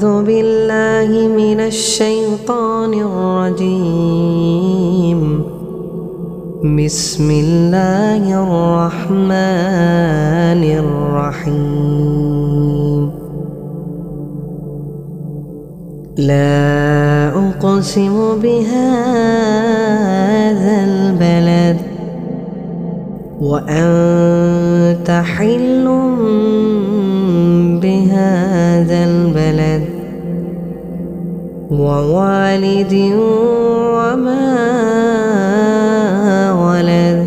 أعوذ بالله من الشيطان الرجيم. بسم الله الرحمن الرحيم. لا أقسم بهذا البلد وأنت حل بهذا البلد ووالد وما ولد.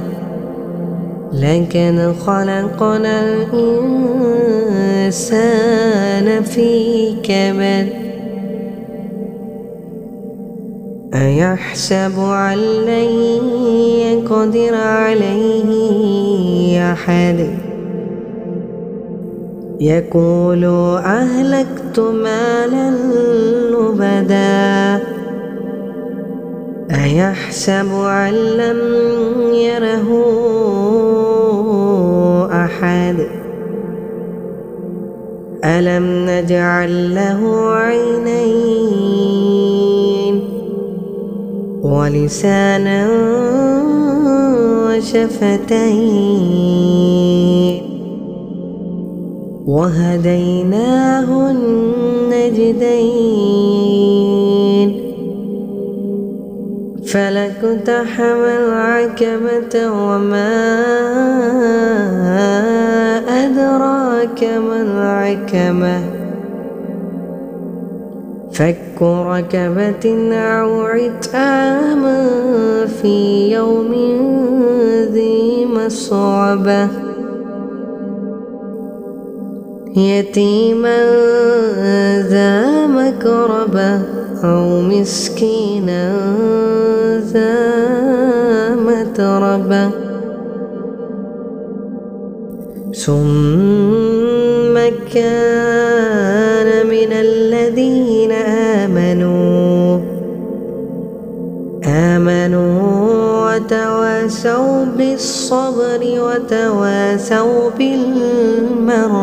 لقد خلقنا الإنسان في كبد. أيحسب أن لن يقدر عليه أحد. يقول أهلكت مالا لبدا. أيحسب أن لم يره أحد. ألم نجعل له عينين ولسانا وشفتين وهديناه النجدين. فلاقتحم العقبة وما أدراك ما العقبة. فك رقبة أو إطعام في يوم ذي مسغبة. يتيما ذا مقربة أو مسكينا ذا متربة. ثم كان من الذين آمنوا وتواصوا بالصبر وتواصوا بالمرحمة.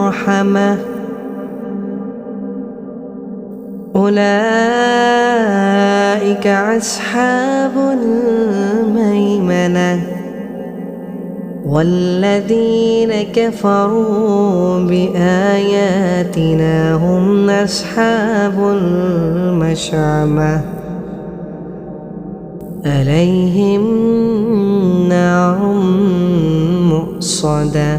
أولئك أصحاب الميمنة. والذين كفروا بآياتنا هم أصحاب المشأمة. عليهم نار مؤصدة.